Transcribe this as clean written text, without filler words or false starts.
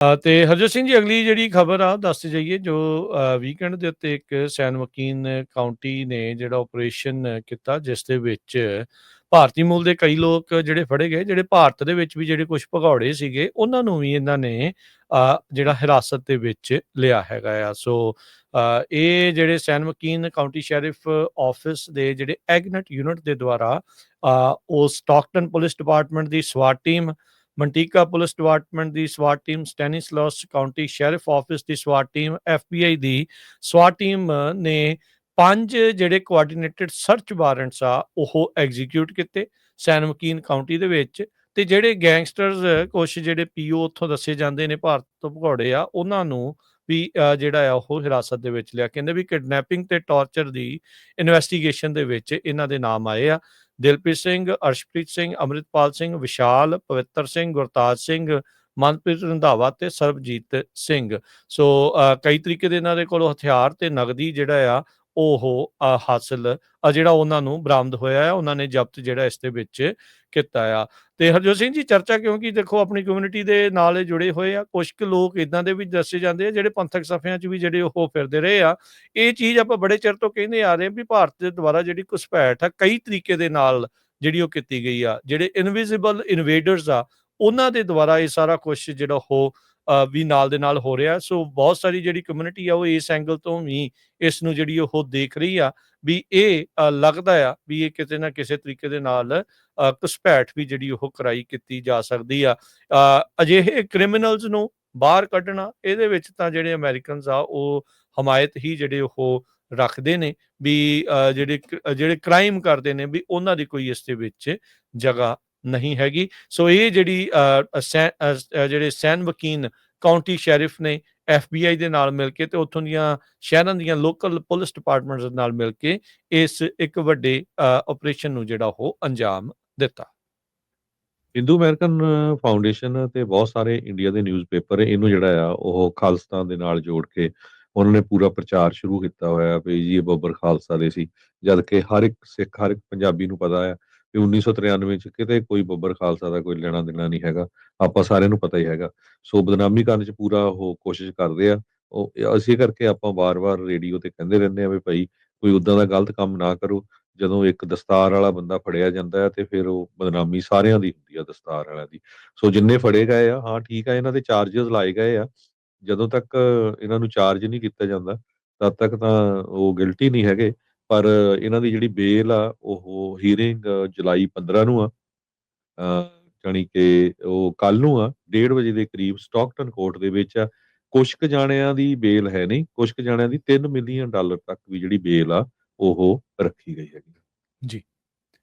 ਤੇ ਹਰਜੋਤ ਸਿੰਘ ਜੀ, ਅਗਲੀ ਜਿਹੜੀ ਖਬਰ ਆ ਦੱਸਦੇ ਜਾਈਏ ਜੋ ਵੀਕਐਂਡ ਦੇ ਉੱਤੇ ਇੱਕ ਸੈਨ ਮਕੀਨ ਕਾਉਂਟੀ ਨੇ ਜਿਹੜਾ ਆਪਰੇਸ਼ਨ ਕੀਤਾ, ਜਿਸ ਦੇ ਵਿੱਚ ਭਾਰਤੀ ਮੂਲ ਦੇ ਕਈ ਲੋਕ ਜਿਹੜੇ ਫੜੇ ਗਏ, ਜਿਹੜੇ ਭਾਰਤ ਦੇ ਵਿੱਚ ਵੀ ਜਿਹੜੇ ਕੁਝ ਭਗੌੜੇ ਸੀਗੇ ਉਹਨਾਂ ਨੂੰ ਵੀ ਇਹਨਾਂ ਨੇ ਜਿਹੜਾ ਹਿਰਾਸਤ ਦੇ ਵਿੱਚ ਲਿਆ ਹੈਗਾ ਆ। ਸੋ ਇਹ ਜਿਹੜੇ ਸੈਨ ਮਕੀਨ ਕਾਉਂਟੀ ਸ਼ੈਰਿਫ ਆਫਿਸ ਦੇ ਜਿਹੜੇ ਐਗਨਟ ਯੂਨਿਟ ਦੇ ਦੁਆਰਾ ਉਹ ਸਟਾਕਟਨ ਪੁਲਿਸ ਡਿਪਾਰਟਮੈਂਟ ਦੀ ਸਵਾਟ ਟੀਮ, ਮੰਟੀਕਾ ਪੁਲਿਸ ਡਿਪਾਰਟਮੈਂਟ ਦੀ ਸਵਾਟ ਟੀਮ, ਸਟੈਨਿਸਲਾਸ ਕਾਉਂਟੀ ਸ਼ੈਰਿਫ ਆਫਿਸ ਦੀ ਸਵਾਟ ਟੀਮ, FBI ਦੀ ਸਵਾਟ ਟੀਮ ਨੇ 5 ਜਿਹੜੇ ਕੋਆਰਡੀਨੇਟਡ ਸਰਚ ਵਾਰੰਟਸ ਆ ਉਹ ਐਗਜ਼ੀਕਿਊਟ ਕੀਤੇ ਸੈਨ ਮਕੀਨ ਕਾਉਂਟੀ ਦੇ ਵਿੱਚ। ਤੇ ਜਿਹੜੇ ਗੈਂਗਸਟਰਸ ਕੁਛ ਜਿਹੜੇ PO ਉੱਥੋਂ ਦੱਸੇ ਜਾਂਦੇ ਨੇ ਭਾਰਤ ਤੋਂ ਭਗੌੜੇ ਆ, ਉਹਨਾਂ ਨੂੰ ਵੀ ਜਿਹੜਾ ਆ ਉਹ ਹਿਰਾਸਤ ਦੇ ਵਿੱਚ ਲਿਆ। ਕਹਿੰਦੇ ਵੀ ਕਿਡਨੈਪਿੰਗ ਤੇ ਟਾਰਚਰ ਦੀ ਇਨਵੈਸਟੀਗੇਸ਼ਨ ਦੇ ਵਿੱਚ ਇਹਨਾਂ ਦੇ ਨਾਮ ਆਏ ਆ। ਦਿਲਪ੍ਰੀਤ ਸਿੰਘ, ਅਰਸ਼ਪ੍ਰੀਤ ਸਿੰਘ, ਅੰਮ੍ਰਿਤਪਾਲ ਸਿੰਘ, ਵਿਸ਼ਾਲ, ਪਵਿੱਤਰ ਸਿੰਘ, ਗੁਰਤਾਜ ਸਿੰਘ, ਮਨਪ੍ਰੀਤ ਰੰਧਾਵਾ ਤੇ ਸਰਬਜੀਤ ਸਿੰਘ। ਸੋ ਕਈ ਤਰੀਕੇ ਦੇ ਇਹਨਾਂ ਦੇ ਕੋਲ ਹਥਿਆਰ ਤੇ ਨਗਦੀ ਜਿਹੜਾ ਆ ਉਹ ਹਾਸਿਲ ਜਿਹੜਾ ਉਹਨਾਂ ਨੂੰ ਬਰਾਮਦ ਹੋਇਆ ਆ, ਉਹਨਾਂ ਨੇ ਜ਼ਬਤ ਜਿਹੜਾ ਇਸ ਦੇ ਵਿੱਚ ਕੀਤਾ ਆ। ਤੇ ਹਰਜੋਤ ਸਿੰਘ ਜੀ, ਚਰਚਾ ਕਿਉਂਕਿ ਦੇਖੋ ਆਪਣੀ ਕਮਿਊਨਿਟੀ ਦੇ ਨਾਲ ਇਹ ਜੁੜੇ ਹੋਏ ਆ, ਕੁਛ ਕੁ ਲੋਕ ਇਦਾਂ ਦੇ ਵੀ ਦੱਸੇ ਜਾਂਦੇ ਆ ਜਿਹੜੇ ਪੰਥਕ ਸਫ਼ਿਆਂ 'ਚ ਵੀ ਜਿਹੜੇ ਉਹ ਫਿਰਦੇ ਰਹੇ ਆ। ਇਹ ਚੀਜ਼ ਆਪਾਂ ਬੜੇ ਚਿਰ ਤੋਂ ਕਹਿੰਦੇ ਆ ਰਹੇ ਵੀ ਭਾਰਤ ਦੇ ਦੁਆਰਾ ਜਿਹੜੀ ਘੁਸਪੈਠ ਆ ਕਈ ਤਰੀਕੇ ਦੇ ਨਾਲ ਜਿਹੜੀ ਉਹ ਕੀਤੀ ਗਈ ਆ। ਜਿਹੜੇ ਇਨਵਿਜ਼ੀਬਲ ਇਨਵੇਡਰਸ ਆ ਉਹਨਾਂ ਦੇ ਦੁਆਰਾ ਇਹ ਸਾਰਾ ਕੁਛ ਜਿਹੜਾ ਉਹ ਵੀ ਨਾਲ ਦੇ ਨਾਲ ਹੋ ਰਿਹਾ। ਸੋ ਬਹੁਤ ਸਾਰੀ ਜਿਹੜੀ ਕਮਿਊਨਿਟੀ ਆ ਉਹ ਇਸ ਐਂਗਲ ਤੋਂ ਵੀ ਇਸ ਨੂੰ ਜਿਹੜੀ ਉਹ ਦੇਖ ਰਹੀ ਆ ਵੀ ਇਹ ਲੱਗਦਾ ਆ ਵੀ ਇਹ ਕਿਤੇ ਨਾ ਕਿਸੇ ਤਰੀਕੇ ਦੇ ਨਾਲ ਘੁਸਪੈਠ ਵੀ ਜਿਹੜੀ ਉਹ ਕਰਾਈ ਕੀਤੀ ਜਾ ਸਕਦੀ ਆ। ਅਜਿਹੇ ਕ੍ਰਿਮੀਨਲਸ ਨੂੰ ਬਾਹਰ ਕੱਢਣਾ, ਇਹਦੇ ਵਿੱਚ ਤਾਂ ਜਿਹੜੇ ਅਮਰੀਕਨਸ ਆ ਉਹ ਹਮਾਇਤ ਹੀ ਜਿਹੜੇ ਉਹ ਰੱਖਦੇ ਨੇ ਵੀ ਜਿਹੜੇ ਕ੍ਰਾਈਮ ਕਰਦੇ ਨੇ ਵੀ ਉਹਨਾਂ ਦੀ ਕੋਈ ਇਸ ਦੇ ਵਿੱਚ ਜਗ੍ਹਾ ਨਹੀਂ ਹੈਗੀ। ਸੋ ਇਹ ਜਿਹੜੀ ਜਿਹੜੇ ਸੈਨ ਵਕੀਨ ਕਾਉਂਟੀ ਸ਼ੈਰਿਫ ਨੇ FBI ਦੇ ਨਾਲ ਮਿਲ ਕੇ ਤੇ ਉੱਥੋਂ ਦੀਆਂ ਸ਼ਹਿਰਾਂ ਦੀਆਂ ਲੋਕਲ ਪੁਲਿਸ ਡਿਪਾਰਟਮੈਂਟਸ ਦੇ ਨਾਲ ਮਿਲ ਕੇ ਇਸ ਇੱਕ ਵੱਡੇ ਆਪਰੇਸ਼ਨ ਨੂੰ ਜਿਹੜਾ ਉਹ ਅੰਜਾਮ ਦਿੱਤਾ। ਹਿੰਦੂ ਅਮਰੀਕਨ ਫਾਊਂਡੇਸ਼ਨ ਤੇ ਬਹੁਤ ਸਾਰੇ ਇੰਡੀਆ ਦੇ ਨਿਊਜ਼ਪੇਪਰ ਇਹਨੂੰ ਜਿਹੜਾ ਆ ਉਹ ਖਾਲਿਸਤਾਨ ਦੇ ਨਾਲ ਜੋੜ ਕੇ ਉਹਨਾਂ ਨੇ ਪੂਰਾ ਪ੍ਰਚਾਰ ਸ਼ੁਰੂ ਕੀਤਾ ਹੋਇਆ ਵੀ ਜੀ ਇਹ ਬੱਬਰ ਖਾਲਸਾ ਦੇ ਸੀ, ਜਦ ਕਿ ਹਰ ਇੱਕ ਸਿੱਖ, ਹਰ ਇੱਕ ਪੰਜਾਬੀ ਨੂੰ ਪਤਾ ਹੈ ਕਿ 1993 ਚ ਕਿਤੇ ਕੋਈ ਬੱਬਰ ਖਾਲਸਾ ਦਾ ਕੋਈ ਲੈਣਾ ਦੇਣਾ ਨਹੀਂ ਹੈਗਾ। ਆਪਾਂ ਸਾਰਿਆਂ ਨੂੰ ਪਤਾ ਹੀ ਹੈਗਾ। ਸੋ ਬਦਨਾਮੀ ਕਰਨ ਚ ਪੂਰਾ ਉਹ ਕੋਸ਼ਿਸ਼ ਕਰਦੇ ਆ। ਉਹ ਇਸੇ ਕਰਕੇ ਆਪਾਂ ਵਾਰ-ਵਾਰ ਰੇਡੀਓ ਤੇ ਕਹਿੰਦੇ ਰਹਿੰਦੇ ਆ ਵੀ ਭਾਈ ਕੋਈ ਉੱਦਾਂ ਦਾ ਗਲਤ ਕੰਮ ਨਾ ਕਰੋ। ਜਦੋਂ ਇੱਕ ਦਸਤਾਰ ਵਾਲਾ ਬੰਦਾ ਫੜਿਆ ਜਾਂਦਾ ਹੈ ਤੇ ਫਿਰ ਉਹ ਬਦਨਾਮੀ ਸਾਰਿਆਂ ਦੀ ਹੁੰਦੀ ਆ, ਦਸਤਾਰ ਵਾਲਿਆਂ ਦੀ। ਸੋ ਜਿੰਨੇ ਫੜੇ ਗਏ ਆ, ਹਾਂ ਠੀਕ ਆ, ਇਹਨਾਂ ਦੇ ਚਾਰਜਸ ਲਾਏ ਗਏ ਆ। ਜਦੋਂ ਤੱਕ ਇਹਨਾਂ ਨੂੰ ਚਾਰਜ ਨਹੀਂ ਕੀਤਾ ਜਾਂਦਾ ਤਦ ਤੱਕ ਤਾਂ ਉਹ ਗਿਲਟੀ ਨਹੀਂ ਹੈਗੇ। ਪਰ ਇਹਨਾਂ ਦੀ ਜਿਹੜੀ ਬੇਲ ਆ ਉਹ ਹੀਅਰਿੰਗ ਜੁਲਾਈ 15 ਨੂੰ ਆ, ਜਾਣੀ ਕਿ ਉਹ ਕੱਲ ਨੂੰ ਆ 1:30 ਵਜੇ ਦੇ ਕਰੀਬ ਸਟਾਕਟਨ ਕੋਰਟ ਦੇ ਵਿੱਚ ਆ। ਕੁਛ ਕੁ ਜਾਣਿਆਂ ਦੀ ਬੇਲ ਹੈ ਨਹੀਂ, ਕੁਛ ਕੁ ਜਾਣਿਆਂ ਦੀ $3 ਮਿਲੀਅਨ ਤੱਕ ਵੀ ਜਿਹੜੀ ਬੇਲ ਆ ਉਹ ਰੱਖੀ ਗਈ ਹੈਗੀ। ਜੀ।